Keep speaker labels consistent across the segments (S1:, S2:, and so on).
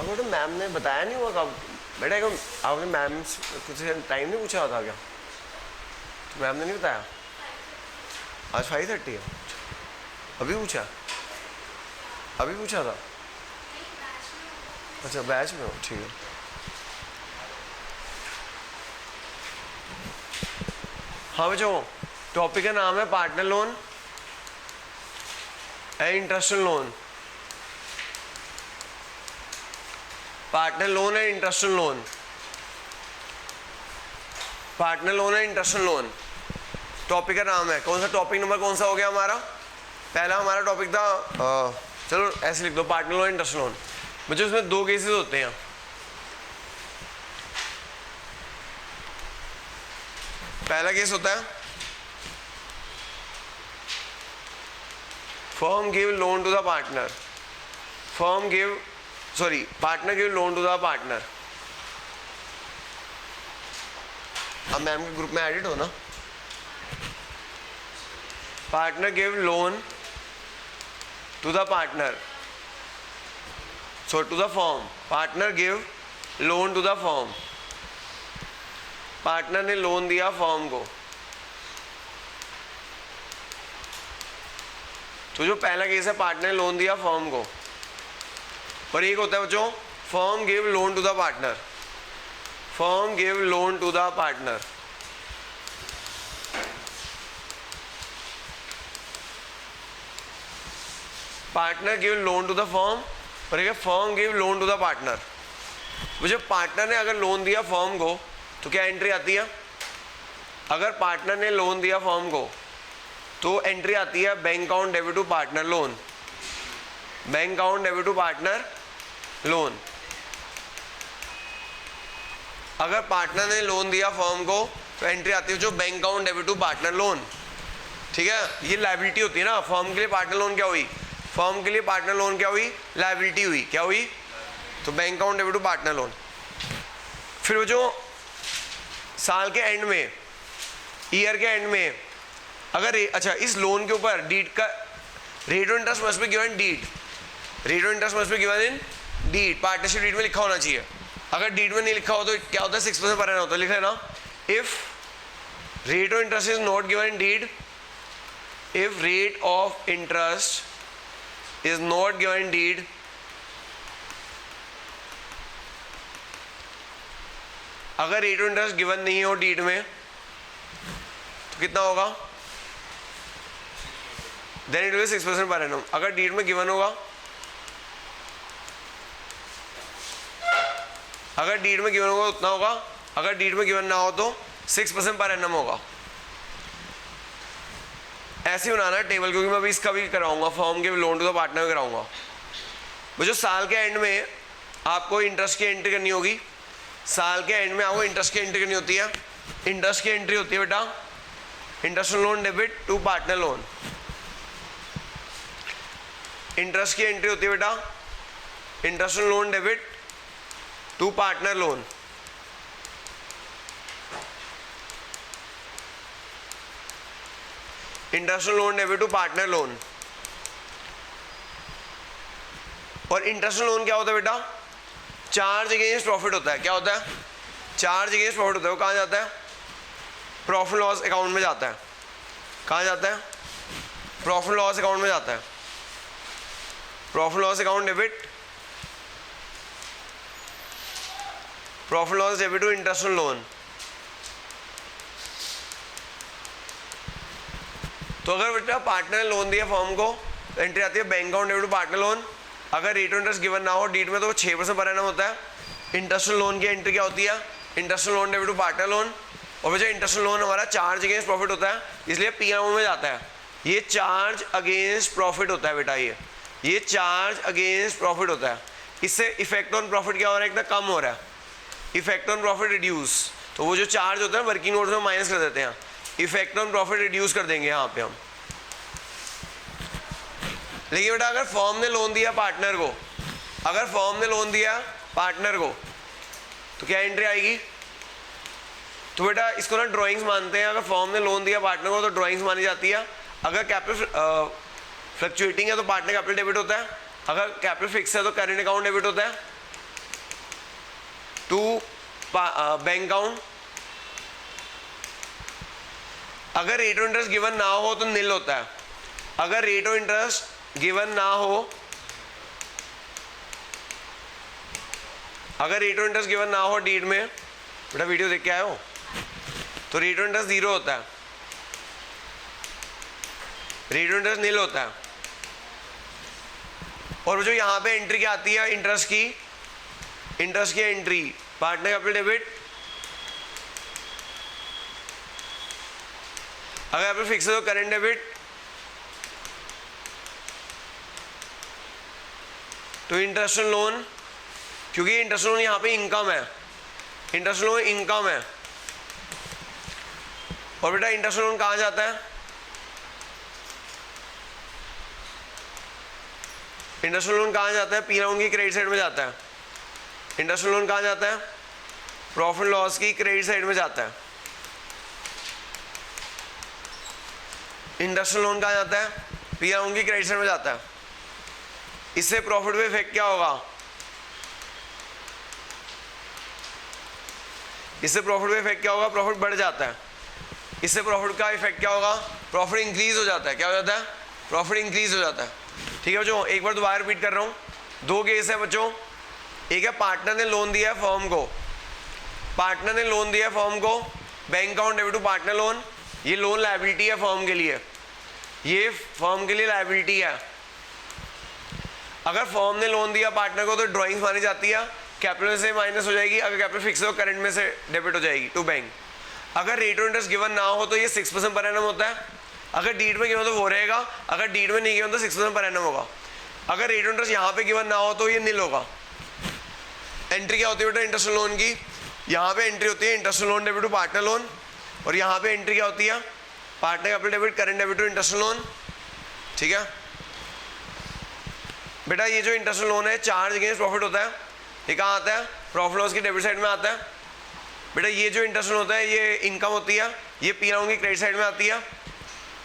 S1: बोले मैम ने बताया नहीं हुआ कब बेटा, आपने मैम से कुछ टाइम नहीं पूछा होता क्या? तो मैम ने नहीं बताया आज 5:30 है। अभी पूछा? अभी पूछा था? अच्छा बैच में हो, ठीक है। हाँ बच्चों, टॉपिक का नाम है partner loan and interest loan. Partner loan and interest loan, partner loan and interest loan topic का नाम है। कौन सा टॉपिक नंबर कौन सा हो गया हमारा? पहला हमारा टॉपिक था, चलो ऐसे लिख दो, पार्टनर लोन इंटरेस्टल लोन। बच्चों इसमें 2 केसेस होते हैं। पहला केस होता है firm give loan to the partner, partner give loan to the partner. अब मैम के ग्रुप में एडिट हो ना। Partner give loan to the partner, so to the firm. Partner give loan to the firm, partner ने loan दिया firm को। तो जो पहला केस है पार्टनर ने लोन दिया फर्म को, और एक होता है बच्चों firm give loan to the partner, firm give loan to the partner. Partner give loan to the firm और एक firm give loan to the partner. मुझे पार्टनर ने अगर लोन दिया फर्म को तो क्या एंट्री आती है? अगर पार्टनर ने लोन दिया फर्म को तो एंट्री आती है bank account debit to partner loan, bank account debit to partner loan. अगर पार्टनर ने लोन दिया फर्म को तो एंट्री आती है जो bank account debit to partner loan. ठीक है, ये लायबिलिटी होती है ना। फर्म के लिए पार्टनर लोन क्या हुई? फर्म के लिए पार्टनर लोन क्या हुई? लायबिलिटी हुई। क्या हुई? तो bank account debit to partner loan. फिर जो साल के एंड में, ईयर के एंड में अगर अच्छा इस लोन के ऊपर डीड का rate of interest must be given deed, rate of interest must be given in deed, partnership deed में लिखा होना चाहिए। अगर डीड में नहीं लिखा हो तो क्या होता है? 6% पर रहना होता है। लिख लेना, if rate of interest is not given in deed, if rate of interest is not given in deed, अगर रेट ऑफ इंटरेस्ट गिवन नहीं हो डीड में तो कितना होगा? Then it will 6% per annum. अगर डीड में गिवन होगा, अगर डीड में गिवन होगा उतना होगा, अगर डीड में गिवन ना हो तो 6% पर एनम होगा। ऐसे ही बनाना है टेबल, क्योंकि मैं अभी इसका भी कराऊंगा, फर्म के लोन टू द पार्टनर भी कराऊंगा। वो जो साल के एंड में आपको इंटरेस्ट की एंट्री करनी होगी, साल के एंड में आपको इंटरेस्ट की एंट्री करनी होती है। इंटरेस्ट की एंट्री होती है बेटा interest loan debit to partner loan. Interest की एंट्री होती है बेटा interest loan debit to partner loan. Interest loan debit to partner loan. और इंटरेस्ट लोन क्या होता है बेटा? चार्ज अगेंस्ट प्रॉफिट होता है। क्या होता है? चार्ज अगेंस्ट प्रॉफिट होता है। वो कहाँ जाता है? प्रॉफिट लॉस अकाउंट में जाता है। कहाँ जाता है? प्रॉफिट लॉस अकाउंट में जाता है। Profit loss account debit, profit loss debit to interest loan. तो अगर बेटा पार्टनर ने लोन दिया फर्म को तो एंट्री आती है bank account debit to partner loan. अगर रेट ऑफ इंटरेस्ट गिवन ना हो डीड में तो 6% पर एनम होता है। इंटरेस्ट लोन की एंट्री क्या होती है? Interest loan debit to partner loan. और वजह इंटरेस्ट लोन हमारा चार्ज अगेंस्ट प्रॉफिट होता है, इसलिए पीएनएल में जाता है। ये चार्ज अगेंस्ट प्रॉफिट होता है बेटा, ये चार्ज अगेंस्ट प्रॉफिट होता है। इससे इफेक्ट ऑन प्रॉफिट क्या हो रहा है? इतना कम हो रहा है। इफेक्ट ऑन प्रॉफिट रिड्यूस, तो वो जो चार्ज होता है वर्किंग नोट में माइनस कर देते हैं। इफेक्ट ऑन प्रॉफिट रिड्यूस कर देंगे यहाँ पे हम। लेकिन बेटा अगर फर्म ने लोन दिया पार्टनर को, अगर फर्म ने लोन दिया पार्टनर को तो क्या एंट्री आएगी? तो बेटा इसको ना ड्राइंग्स मानते हैं। अगर फर्म ने लोन दिया पार्टनर को तो ड्राइंग्स मानी जाती है। अगर कैपिटल फ्लक्चुएटिंग है तो पार्टनर कैपिटल डेबिट होता है। अगर कैपिटल फिक्स है तो करेंट अकाउंट डेबिट होता है। To bank account. अगर रेट ऑफ इंटरेस्ट गिवन ना हो तो नील होता है। अगर रेट ऑफ इंटरेस्ट गिवन ना हो, अगर रेट ऑफ इंटरेस्ट गिवन ना हो डीड में, बेटा वीडियो देख के आए हो, तो रेट ऑफ इंटरेस्ट 0 होता है, रेट ऑफ इंटरेस्ट नील होता है। और जो यहां पे एंट्री क्या आती है इंटरेस्ट की, इंटरेस्ट की एंट्री पार्टनर कैपिटल डेबिट। अगर यहाँ पे फिक्स है तो करेंट डेबिट तो इंटरेस्ट लोन, क्योंकि इंटरेस्ट लोन यहाँ पे इनकम है, इंटरेस्ट लोन इनकम है। और बेटा इंटरेस्ट लोन कहाँ जाता है, इंटरेस्ट लोन कहाँ जाता है, पी राउंड की क्रेडिट साइड में जाता है। इंटरेस्ट लोन कहाँ जाता है, प्रॉफिट लॉस की क्रेडिट साइड में जाता है। इंटरेस्ट लोन कहाँ जाता है, पी राउंड की क्रेडिट साइड में जाता है। इससे प्रॉफिट पे इफेक्ट क्या होगा, इससे प्रॉफिट पे इफेक्ट क्या होगा, प्रॉफिट बढ़ जाता है। इससे प्रॉफिट का इफेक्ट क्या होगा, प्रॉफिट इंक्रीज हो जाता है। क्या हो जाता है, प्रॉफिट इंक्रीज हो जाता है। ठीक है बच्चों, एक बार दोबारा रिपीट कर रहा हूँ। दो केस है बच्चों, एक है पार्टनर ने लोन दिया है फर्म को, पार्टनर ने लोन दिया है फर्म को, bank account debit to partner loan. ये लोन लायबिलिटी है फर्म के लिए, ये फर्म के लिए लायबिलिटी है। अगर फर्म ने लोन दिया पार्टनर को तो ड्राइंग्स मानी जाती है, कैपिटल से माइनस हो जाएगी। अगर कैपिटल फिक्स हो करंट में से डेबिट हो जाएगी टू बैंक। अगर रेट ऑफ इंटरेस्ट गिवन ना हो तो ये 6% पर एनम होता है। अगर डीड में गिवन तो वो रहेगा, अगर डीड में नहीं गिवन तो 6% पर एनम होगा। अगर रेट ऑफ इंटरेस्ट यहाँ पे गिवन ना हो तो ये नील होगा। एंट्री क्या होती है बेटा इंटरेस्ट लोन की, यहाँ पे एंट्री होती है interest loan debit to partner loan, और यहाँ पे एंट्री क्या होती है, partner capital debit current debit to interest loan. ठीक है बेटा, ये जो इंटरेस्ट लोन है चार्ज अगेंस्ट प्रॉफिट होता है। ये कहाँ आता है, प्रॉफिट लॉस की डेबिट साइड में आता है। बेटा ये जो इंटरेस्ट लोन होता है ये इनकम होती है, ये पी राउंड की क्रेडिट साइड में आती है।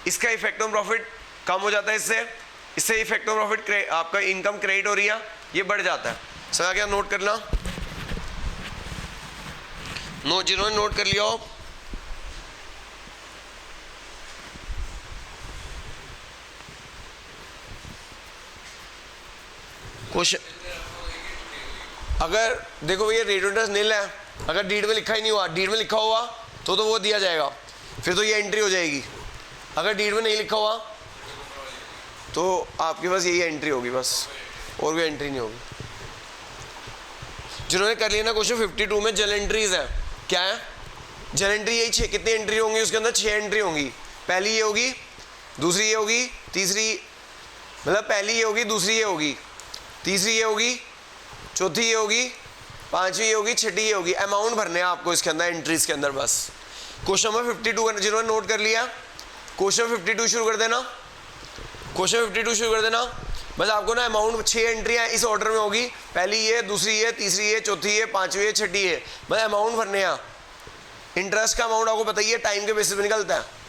S1: इसका इफेक्ट ऑन प्रॉफिट कम हो जाता है, इससे इफेक्ट ऑन प्रॉफिट आपका इनकम क्रेडिट हो रही है, ये बढ़ जाता है। समझा क्या, नोट करना, नोट जिन्होंने नोट कर लिया हो। क्वेश्चन, अगर देखो भैया रेट ऑफ इंटरेस्ट नील है, अगर डीड में लिखा ही नहीं हुआ, डीड में लिखा हुआ तो वो दिया जाएगा, फिर तो ये एंट्री हो जाएगी। अगर डीड में नहीं लिखा हुआ तो आपके पास यही एंट्री होगी बस, और कोई एंट्री नहीं होगी। जिन्होंने कर लिया ना क्वेश्चन 52 में जल एंट्रीज है, क्या है जल एंट्री, यही 6 कितनी एंट्री होंगी उसके अंदर, 6 एंट्री होंगी। पहली ये होगी, दूसरी ये होगी, तीसरी मतलब पहली ये होगी, दूसरी ये होगी, तीसरी ये होगी, चौथी ये होगी, पांचवी ये होगी, छठी ये होगी। अमाउंट भरने हैं आपको इसके अंदर एंट्रीज के अंदर बस। क्वेश्चन नंबर 52 करना, जिन्होंने नोट कर लिया क्वेश्चन 52 शुरू कर देना, क्वेश्चन 52 शुरू कर देना। बस आपको ना अमाउंट 6 एंट्रियाँ इस ऑर्डर में होगी, पहली ये, दूसरी ये, तीसरी ये, चौथी ये, पांचवी ये, छठी ये, बस अमाउंट भरने हैं। इंटरेस्ट का अमाउंट आपको बताइए टाइम के बेसिस पे निकलता है।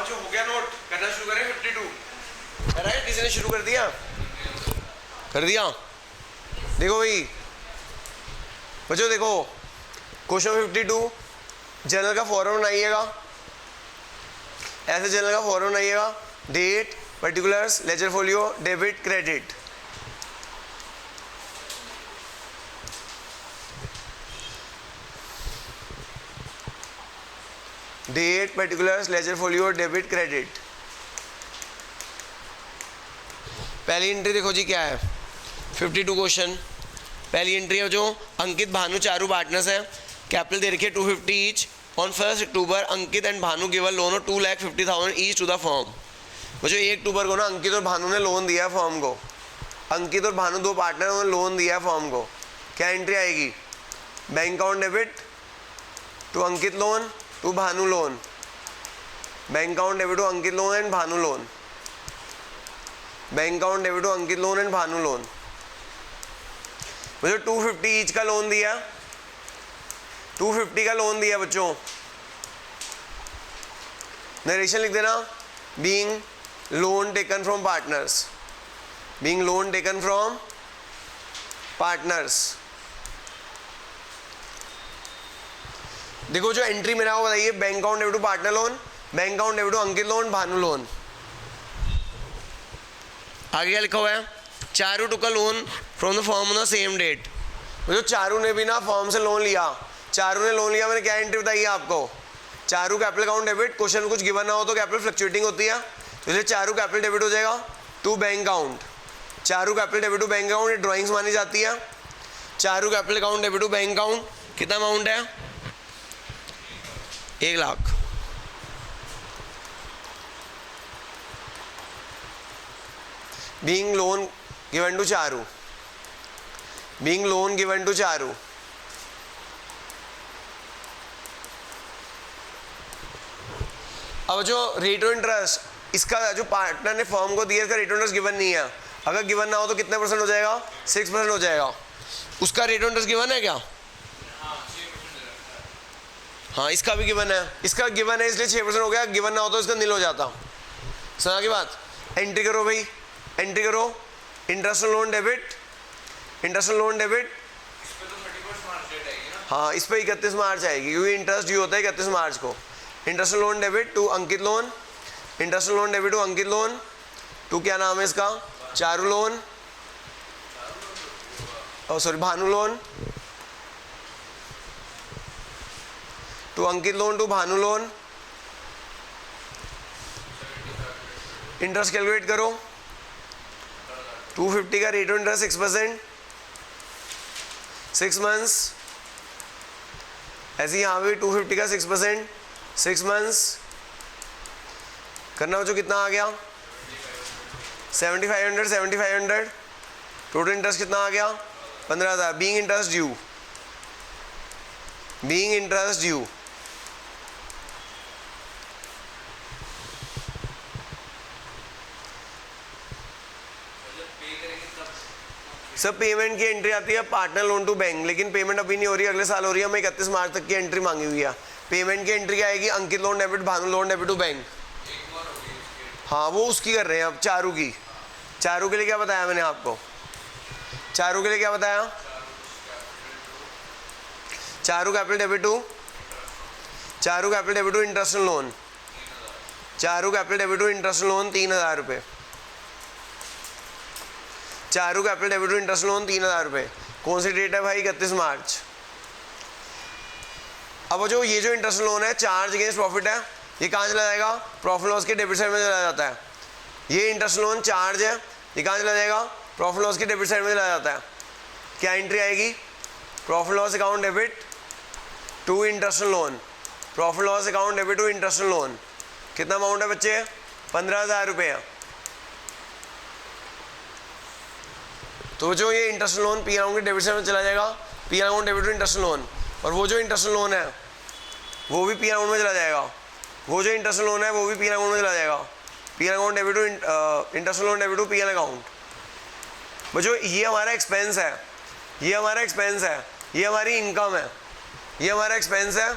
S1: बच्चों हो गया नोट? करना शुरू करें 52? करा है किसी ने? शुरू कर दिया? कर दिया? देखो भाई बच्चों, देखो क्वेश्चन 52 जनरल का फॉर्म बनाइएगा, ऐसे जनरल का फॉर्म बनाइएगा, date, particulars, ledger folio, debit, credit. Date, particulars, ledger folio, debit, credit. पहली एंट्री देखो जी क्या है, 52 क्वेश्चन। पहली एंट्री है जो अंकित, भानु, चारू पार्टनर्स है, कैपिटल दे रखी है 250 each. On 1 October Ankit and Bhanu given loan of 2,50,000 each to the firm. वो जो 1 अक्टूबर को ना अंकित और भानु ने लोन दिया है फर्म को। अंकित और भानु दो पार्टनर, उन्होंने लोन दिया है फर्म को। क्या एंट्री आएगी? Bank account debit to Ankit loan to Bhanu loan, bank account debit to Ankit loan and Bhanu loan, bank account debit to Ankit loan and Bhanu loan. मुझे 250 ईच का लोन दिया, 250 का लोन दिया बच्चों। नरेशन लिख देना, being loan taken from partners, being loan taken from partners. देखो जो एंट्री मेरा वो बताइए, bank account debit to partner loan, bank account debit to Ankit loan, Bhanu loan. आगे क्या लिखा हुआ है? Charu took a loan from the firm on the same date. जो चारू ने भी ना फर्म से लोन लिया, चारू ने लोन लिया, मैंने क्या एंट्री बताई है आपको? Charu capital account debit, question में कुछ गिवन ना हो तो कैपिटल फ्लक्चुएटिंग होती है, इसलिए चारू कैपिटल डेबिट हो जाएगा to bank account. Charu capital debit to bank account, ये ड्राइंग्स मानी जाती है। Charu capital account debit to bank account, कितना अमाउंट है? 1 lakh. Being loan given to Charu, being loan given to Charu. अब जो रेट ऑफ इंटरेस्ट, इसका जो पार्टनर ने फर्म को दिया, इसका रेट ऑफ इंटरेस्ट गिवन नहीं है। अगर गिवन ना हो तो कितने परसेंट हो जाएगा? 6% हो जाएगा। उसका रेट ऑफ इंटरेस्ट गिवन है क्या? हाँ, इसका भी गिवन है, इसका गिवन है इसलिए 6% हो गया। गिवन ना हो तो इसका नील हो जाता। सुना की बात? एंट्री करो भाई, एंट्री करो। Interest loan debit, interest loan debit. हाँ, इस पर 31 मार्च आएगी क्योंकि इंटरेस्ट ड्यू होता है 31 मार्च को। Interest loan debit to Ankit loan, interest loan debit to Ankit loan to क्या नाम है इसका? Charu loan, sorry Bhanu loan, to Ankit loan to Bhanu loan. Interest calculate करो। 250 का रेट ऑफ इंटरेस्ट 6%, 6 मंथ्स। ऐसे यहाँ पे 250 का 6%, 6 मंथ्स करना हो जो कितना आ गया? 7500, 7500। टोटल इंटरेस्ट कितना आ गया? 15,000। Being interest due, being interest due. सब पेमेंट की एंट्री आती है पार्टनर लोन टू बैंक, लेकिन पेमेंट अभी नहीं हो रही, अगले साल हो रही है। हमें 31 मार्च तक की एंट्री मांगी हुई है। पेमेंट की एंट्री आएगी Ankit loan debit, Bhanu loan debit to bank. हाँ, वो उसकी कर रहे हैं अब, चारू की। चारू के लिए क्या बताया मैंने आपको? चारू के लिए क्या बताया? Charu capital debit to, Charu capital debit to interest loan, Charu capital debit to interest loan 3,000 रुपये। Charu capital debit to interest loan 3,000 रुपये। कौन सी डेट है भाई? 31 मार्च। अब जो ये जो इंटरेस्ट लोन है, चार्ज अगेंस्ट प्रॉफिट है, ये कहाँ चला जाएगा? प्रॉफिट लॉस के डेबिट साइड में चला जाता है। ये इंटरेस्ट लोन चार्ज है, ये कहाँ चला जाएगा? प्रॉफिट लॉस के डेबिट साइड में चला जाता है। क्या एंट्री आएगी? Profit loss account debit to interest loan, profit loss account debit to interest loan. कितना अमाउंट है बच्चे? 15,000 रुपये है। तो जो ये इंटरेस्ट लोन पी अकाउंट के डेबिट साइड में चला जाएगा, P account debit to interest loan. और वो जो इंटरेस्ट लोन है वो भी पी अकाउंट में चला जाएगा, वो जो इंटरेस्ट लोन है वो भी पी अकाउंट में चला जाएगा। P account debit to interest loan debit to P account. बच्चों ये हमारा एक्सपेंस है, ये हमारा एक्सपेंस है, ये हमारी इनकम है, ये हमारा एक्सपेंस है।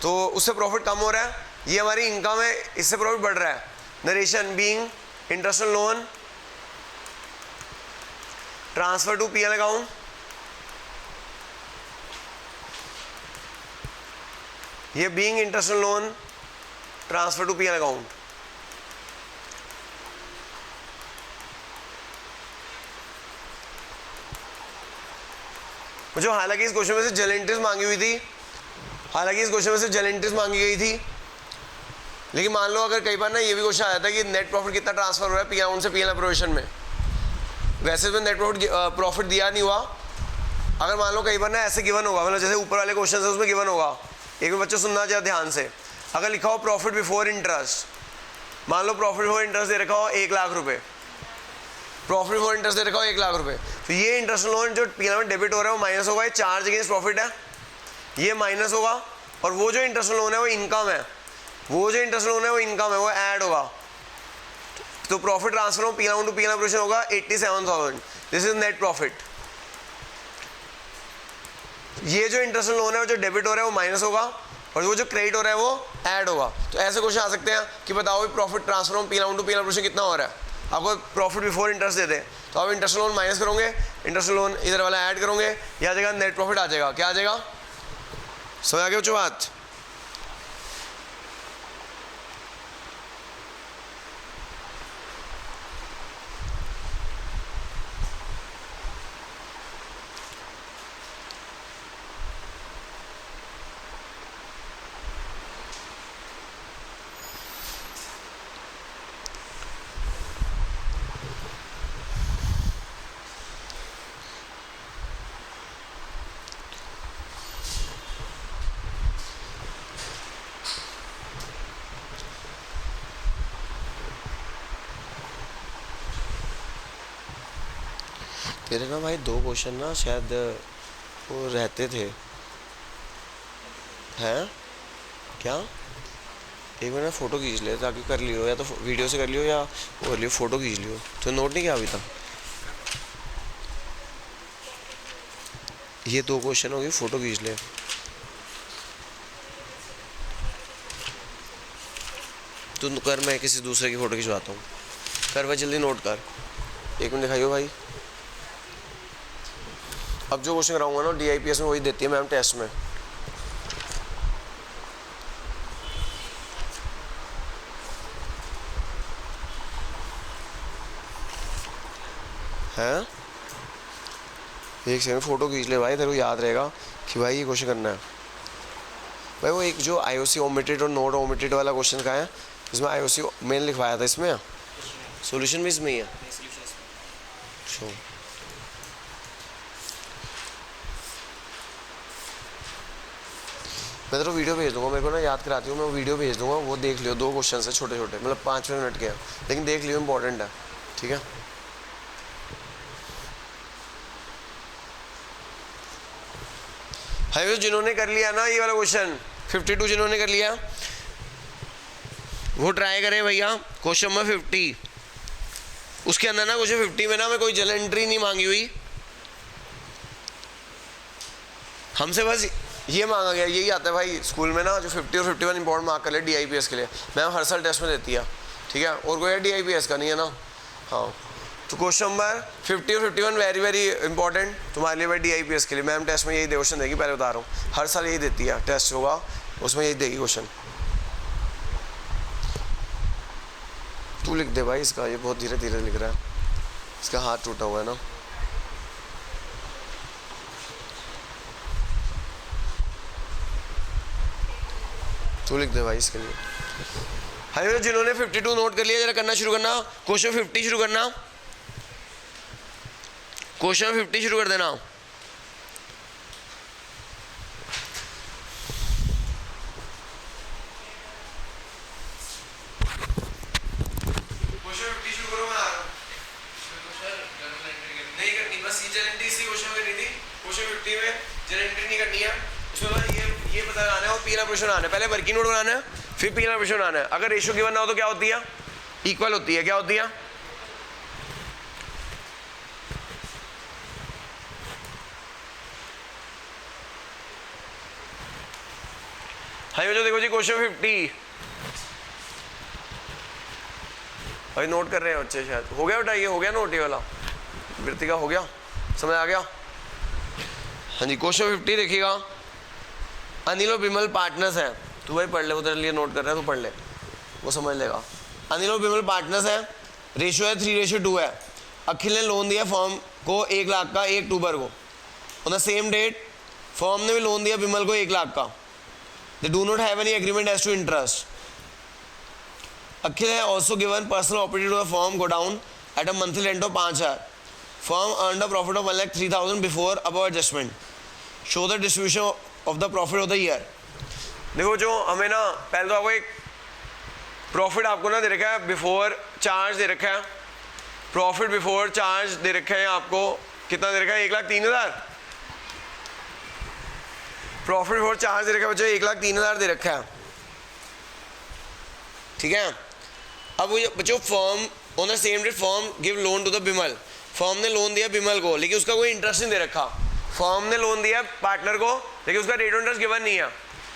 S1: तो उससे प्रॉफिट कम हो रहा है, ये हमारी इनकम है, इससे प्रॉफिट बढ़ रहा है। Narration being interest on loan transfer to PL account, ये being interest on loan transfer to PL account. जो हालांकि इस क्वेश्चन में से जेल एंट्रीज मांगी हुई थी, हालांकि इस क्वेश्चन में से जेल एंट्रीज मांगी गई थी, लेकिन मान लो अगर कई बार ना ये भी क्वेश्चन आया था कि नेट प्रॉफिट कितना ट्रांसफर हो रहा है पी अकाउंट से पीएल अप्रोवेशन में, वैसे तो नेट प्रॉफिट दिया नहीं हुआ। अगर मान लो कई बार ना ऐसे गिवन होगा, मतलब जैसे ऊपर वाले क्वेश्चन है उसमें गिवन होगा, एक भी बच्चा सुनना चाहिए ध्यान से, अगर लिखा हो प्रॉफिट बिफोर इंटरेस्ट, मान लो प्रॉफिट बिफोर इंटरेस्ट दे रखा हो 1 लाख रुपए, प्रॉफिट बिफोर इंटरेस्ट दे रखा हो 1 लाख रुपए, तो ये इंटरेस्ट लोन जो पीएल में डेबिट हो रहा है वो माइनस होगा, ये चार्ज अगेंस्ट प्रॉफिट है, ये माइनस होगा, और वो जो इंटरेस्ट लोन है वो इनकम है, वो जो इंटरेस्ट लोन है वो इनकम है, वो ऐड होगा। तो प्रॉफिट ट्रांसफर हो पीएल टू पीएल ऑपरेशन होगा 87,000, दिस इज नेट प्रॉफिट। ये जो इंटरेस्ट लोन है वो जो डेबिट हो रहा है वो माइनस होगा, और वो जो क्रेडिट हो रहा है वो ऐड होगा। तो ऐसे क्वेश्चन आ सकते हैं कि बताओ प्रॉफिट ट्रांसफर हो पीएल टू पीएल ऑपरेशन कितना हो रहा है, आपको प्रॉफिट बिफोर इंटरेस्ट देते हैं तो आप इंटरेस्ट लोन माइनस करोगे, इंटरेस्ट लोन इधर वाला ऐड करोगे, यह आ जाएगा नेट प्रॉफिट आ जाएगा। क्या आ जाएगा, समझ आ गया बच्चों बात? तेरे ना भाई 2 क्वेश्चन ना शायद वो रहते थे, हैं क्या? एक मैंने फ़ोटो खींच लिया ताकि कर लियो, या तो वीडियो से कर लियो या वो कर लियो, फ़ोटो खींच लियो। तो नोट नहीं किया अभी तक? ये 2 क्वेश्चन होगी, फ़ोटो खींच ले। तू कर, मैं किसी दूसरे की फ़ोटो खिंचवाता हूँ। कर भाई जल्दी नोट कर, 1 मिनट दिखाइयो भाई। अब जो क्वेश्चन कराऊंगा ना DIPS में वही देती है मैम टेस्ट में। हैं 1 सेकंड फ़ोटो खींच ले भाई, तेरे को याद रहेगा कि भाई ये क्वेश्चन करना है। भाई वो एक जो IOC ओमिटेड और नोट ओमिटेड वाला क्वेश्चन का है, इसमें IOC मैंने लिखवाया था, इसमें सॉल्यूशन भी इसमें ही है। शो मैं तो वीडियो भेज दूंगा, मेरे को ना याद कराती हूँ, मैं वीडियो भेज दूंगा, वो देख लियो। 2 क्वेश्चन है छोटे छोटे, मतलब 5 मिनट के हैं, लेकिन देख लियो, इंपॉर्टेंट है, ठीक है? हाई जिन्होंने कर लिया ना ये वाला क्वेश्चन 52, जिन्होंने कर लिया वो ट्राई करें भैया। क्वेश्चन नंबर 50, उसके अंदर ना क्वेश्चन 50 में ना मैं कोई जल एंट्री नहीं मांगी हुई, हमसे बस ये मांगा गया, यही आता है भाई स्कूल में ना, जो 50 और 51 इंपॉर्टेंट मार्क कर ले DIPS के लिए, मैम हर साल टेस्ट में देती है, ठीक है? और कोई DIPS का नहीं है ना। हाँ, तो क्वेश्चन नंबर 50 और 51 वेरी वेरी इंपॉर्टेंट तुम्हारे लिए भाई DIPS के लिए। मैम टेस्ट में यही क्वेश्चन देगी, पहले बता रहा हूँ, हर साल यही देती है, टेस्ट होगा उसमें यही देगी क्वेश्चन। तू लिख दे भाई इसका, ये बहुत धीरे धीरे लिख रहा है, इसका हाथ टूटा हुआ है ना। तू लिख दे भाई इसके लिए। हाँ जिन्होंने 52 नोट कर लिया जरा करना शुरू करना, क्वेश्चन 50 शुरू करना, क्वेश्चन 50 शुरू कर देना। क्वेश्चन 50 शुरू करो, मैं आ रहा हूँ। नहीं करनी, बस ये जेल एंट्री क्वेश्चन में नहीं थी, क्वेश्चन 50 में जेल एंट्री नहीं करनी है, इसमें ये पता लगाना है और पीला प्रश्न आना है, पहले वर्किंग नोट बनाना है फिर पीला प्रश्न आना है। अगर रेशियो गिवन ना हो तो क्या होती है, इक्वल होती है। क्या होती है, हाँ बच्चों देखो जी क्वेश्चन 50, अभी नोट कर रहे हैं बच्चे शायद। हो गया बेटा, ये हो गया नोट ये वाला, वृत्ति का हो गया, समझ आ गया? हाँ जी, क्वेश्चन 50 देखिएगा। अनिल और बिमल पार्टनर्स हैं, तू भाई पढ़ ले, वो तेरे लिए नोट कर रहा है, तो पढ़ ले, वो समझ लेगा। अनिल और बिमल पार्टनर्स हैं, रेशियो है 3:2 है। अखिल ने लोन दिया फर्म को 1 लाख का 1 अक्टूबर को। On the same date firm ने भी लोन दिया बिमल को 1 लाख का। They do not have any agreement as to interest. Akhil has also given personal operative to the firm godown at a monthly rent of 5,000। Firm earned a profit of 1,03,000 before above adjustment. Show the distribution of the profit of the year. देखो जो हमें ना, पहले तो आपको एक profit आपको ना दे रखा है बिफोर चार्ज दे रखा है, प्रॉफिट बिफोर चार्ज दे रखा है आपको, कितना दे रखा है? 1,03,000। प्रॉफिट बिफोर चार्ज दे रखा है बच्चों 1,03,000 दे रखा है, ठीक है। अब वो बच्चों firm on the same date firm give loan to the Bimal. Firm ने लोन दिया बिमल को, लेकिन उसका कोई इंटरेस्ट नहीं दे रखा। फर्म ने लोन दिया पार्टनर को, लेकिन उसका रेट ऑफ इंटरेस्ट गिवन नहीं है।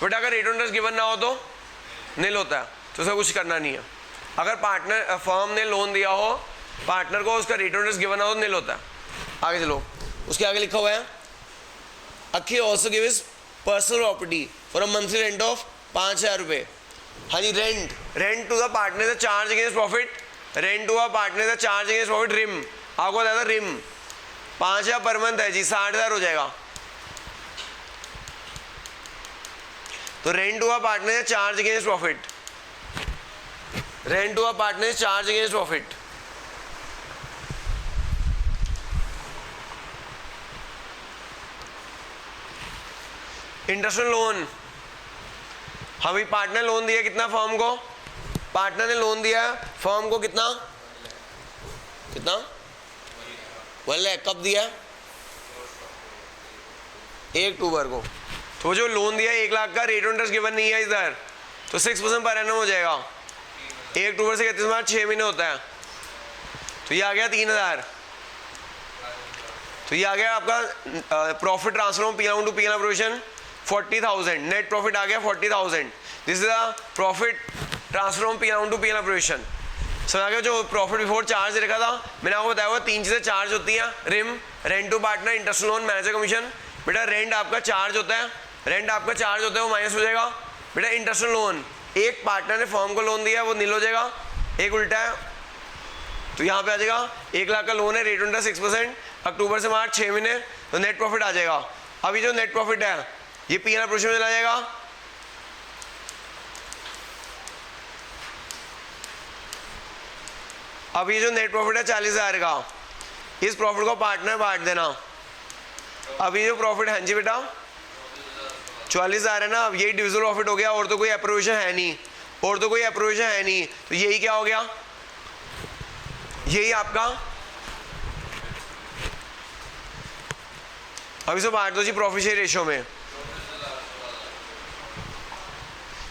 S1: बट अगर रेट ऑफ इंटरेस्ट गिवन ना हो तो नील होता है, तो उसका कुछ करना नहीं है। अगर पार्टनर फर्म ने लोन दिया हो पार्टनर को, उसका रेट ऑफ इंटरेस्ट गिवन ना हो तो नील होता है। आगे चलो, उसके आगे लिखा हुआ है Akhil also give his personal property for a monthly rent of 5,000 रुपये। हाँ जी, rent to the partner charge against profit, rent to a partner charge against profit रिम। आपको बताया था रिम 5,000 पर मंथ है जी, 60,000 हो जाएगा। तो rent to a partner charge against profit, rent to a partner charge against profit. Interest loan, हमें partner loan दिया कितना फर्म को? पार्टनर ने लोन दिया फर्म को कितना? 1 लाख। कब दिया? 1 अक्टूबर को। तो जो लोन दिया 1 लाख का, रेट ऑफ इंटरेस्ट गिवन नहीं है इधर, तो 6% पर एनम हो जाएगा। 1 अक्टूबर से 31 मार्च 6 महीने होता है, तो ये आ गया 3,000। तो ये आ गया आपका profit transfer from P&L to P&L provision 40,000। Net profit आ गया 40,000। This is the profit transfer from P&L to P&L provision. समझ आ गया? जो प्रॉफिट बिफोर चार्ज रखा था, मैंने आपको बताया हुआ 3 चीजें चार्ज होती हैं, रिम, rent to partner, interest loan, manager commission. बेटा रेंट आपका चार्ज होता है, रेंट आपका चार्ज होता है, वो माइनस हो जाएगा। बेटा इंटरेस्ट लोन, एक पार्टनर ने फर्म को लोन दिया, वो नील हो जाएगा, एक उल्टा है, तो यहाँ पे आ जाएगा 1 लाख का लोन है, रेट उल्टा 6%, अक्टूबर से मार्च 6 महीने, तो नेट प्रॉफिट आ जाएगा। अभी जो नेट प्रॉफिट है ये P&L प्रोविजन में चला जाएगा। अब ये जो नेट प्रॉफिट है 40,000 का, इस प्रॉफिट को पार्टनर बांट देना। अब ये जो प्रॉफिट है, हाँ जी बेटा 44,000 है ना, अब यही डिविजिबल प्रॉफिट हो गया, और तो कोई अप्रोविजन है नहीं, और तो कोई अप्रोविजन है नहीं, तो यही क्या हो गया? यही आपका, अब इसे बांट दो जी प्रॉफिट शेयर रेशियो में,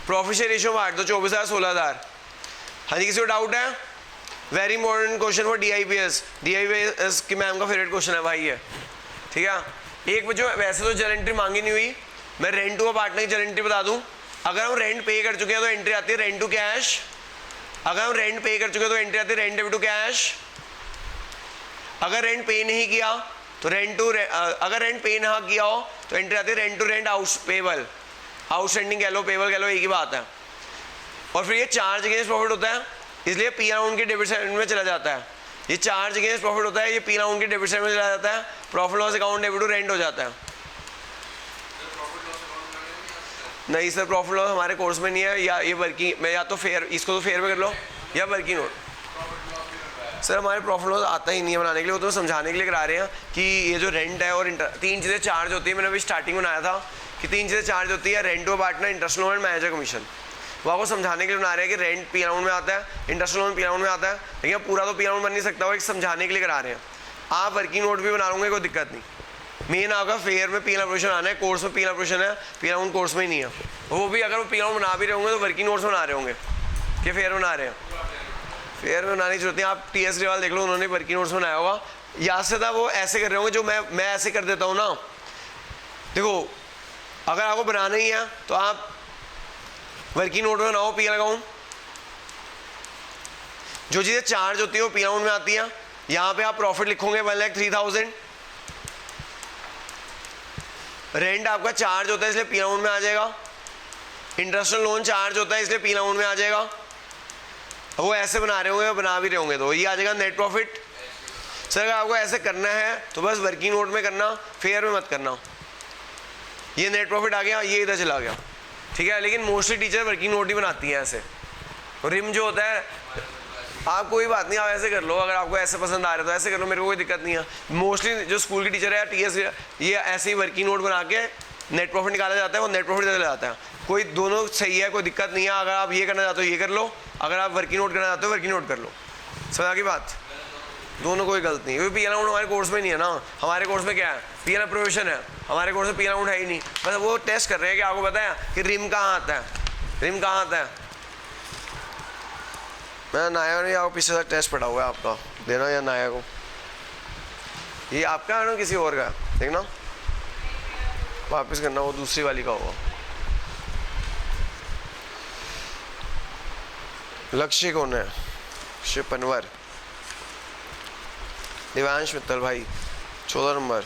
S1: प्रॉफिट शेयर रेशियो बांट दो 24,000 16,000। हाँ जी, किसी को डाउट है? Very important question for DIPS की मैम का फेवरेट क्वेश्चन है भाई ये, ठीक है। एक बच्चों वैसे तो जर्नल एंट्री मांगी नहीं हुई, मैं रेंट टू पार्टनर की जर्नल एंट्री बता दूं। अगर हम रेंट पे कर चुके हैं तो एंट्री आती है रेंट टू कैश, अगर हम रेंट पे कर चुके हैं तो एंट्री आती है रेंट डेबिट टू कैश। अगर रेंट पे नहीं किया तो अगर रेंट पे ना किया हो तो एंट्री आती है rent to rent out payable, outstanding कह लो, पेबल कह लो, एक ही बात है। और फिर ये चार्ज अगेंस्ट प्रॉफिट होता है, इसलिए P&L उनके डेबिट साइड में चला जाता है। ये चार्ज अगेंस्ट प्रॉफिट होता है, ये P&L उनके डेबिट साइड में चला जाता है, profit loss account debit to rent हो जाता है। नहीं सर, प्रॉफिट लॉस हमारे कोर्स में नहीं है, या ये वर्किंग में, या तो फेयर, इसको तो फेयर में कर लो, या वर्किंग नोट। सर हमारे प्रॉफिट लॉस आता ही नहीं है बनाने के लिए, वो तो समझाने के लिए करा रहे हैं कि ये जो रेंट है और 3 चीज़ें चार्ज होती है। मैंने अभी स्टार्टिंग में बनाया था कि 3 चीज़ें चार्ज होती है, rent to partner, interest loan and manager commission. वो आपको समझाने के लिए बना रहे हैं कि रेंट P&L में आता है, इंटरेस्ट लोन P&L में आता है, लेकिन पूरा तो P&L बन नहीं सकता, वो एक समझाने के लिए करा रहे हैं। आप वर्किंग नोट भी बना लोगे, कोई दिक्कत नहीं। मेन आपका फेयर में P&L प्रोविजन आना है, कोर्स में P&L प्रोविजन है, P&L कोर्स में ही नहीं है। वो भी अगर वो P&L बना भी रहे होंगे तो वर्किंग नोट्स बना रहे होंगे कि फेयर बना रहे हैं। फेयर में बनाने की जरूरत नहीं, आप TS ग्रेवाल देख लो, उन्होंने वर्किंग नोट्स बनाया होगा, याद से था वो ऐसे कर रहे होंगे जो मैं ऐसे कर देता हूँ ना। देखो अगर आपको बनाना ही है तो आप वर्किंग नोट बनाओ P&L अकाउंट, जो चीज़ें चार्ज होती है वो पी राउंड में आती हैं। यहाँ पे आप प्रॉफिट लिखोगे 1,03,000, रेंट आपका चार्ज होता है इसलिए पी राउंड में आ जाएगा, इंटरेस्ट लोन चार्ज होता है इसलिए पी राउंड में आ जाएगा। वो ऐसे बना रहे होंगे, बना भी रहे होंगे तो ये आ जाएगा नेट प्रॉफिट। सर अगर आपको ऐसे करना है तो बस वर्किंग नोट में करना, फेयर में मत करना। ये नेट प्रॉफिट आ गया, ये इधर चला गया, ठीक है। लेकिन मोस्टली टीचर वर्किंग नोट ही बनाती है ऐसे। रिम जो होता है, आप कोई बात नहीं, आप ऐसे कर लो, अगर आपको ऐसे पसंद आ रहा है तो ऐसे कर लो, मेरे को कोई दिक्कत नहीं है। मोस्टली जो स्कूल की टीचर है टीएस, ये ऐसे ही वर्किंग नोट बना के नेट प्रॉफिट निकाला जाता है, वो नेट प्रॉफिट चला जाता है। कोई दोनों सही है, कोई दिक्कत नहीं है। अगर आप ये करना चाहते हो ये कर लो, अगर आप वर्किंग नोट करना चाहते हो वर्किंग नोट कर लो। समझा की बात? दोनों कोई गलत नहीं। क्योंकि पी अलाउंड हमारे कोर्स में नहीं है ना। हमारे कोर्स में क्या है, पी अलाउंड प्रोविजन है, हमारे कोर्स में पी अलाउंड है ही नहीं। बस वो टेस्ट कर रहे हैं कि आपको पता है कि रिम कहाँ आता है, रिम कहाँ आता है। मैं नाया नहीं, आपको पीछे तक टेस्ट पड़ा हुआ है, आपका देना या नाया को। ये आपका है ना किसी और का, देखना वापस करना, वो दूसरी वाली का होगा। लक्ष्य कौन है? शिव पनवर, दिवांश मित्तल भाई 14 नंबर,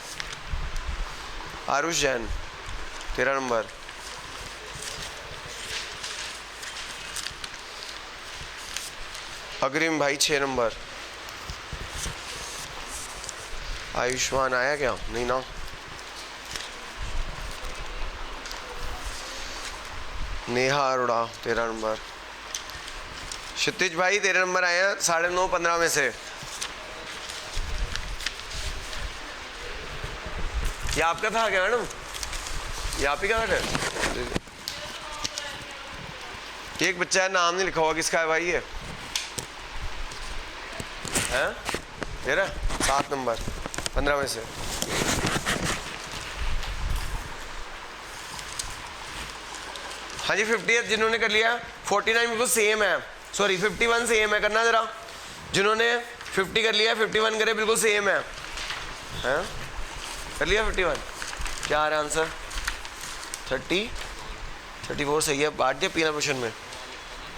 S1: आरुष जैन 13 नंबर, अग्रिम भाई 6 नंबर, आयुष्मान आया क्या? नहीं ना। नेहा अरोड़ा 13 नंबर, क्षितिज भाई 13 नंबर आए हैं 9.5 15 में से। ये आपका था क्या मैडम? ये आप ही का था? एक बच्चा है, नाम नहीं लिखा हुआ, किसका है भाई ये? हैं? तेरा 7 नंबर 15 में से। हाँ जी 50 जिन्होंने कर लिया, 49 बिल्कुल सेम है, सॉरी 51 सेम है, करना जरा। जिन्होंने 50 कर लिया 51 करे, बिल्कुल सेम है। हैं? कर लिया 51? क्या आ रहा है आंसर? 34 सही है, बांट दिया पीना क्वेश्चन में।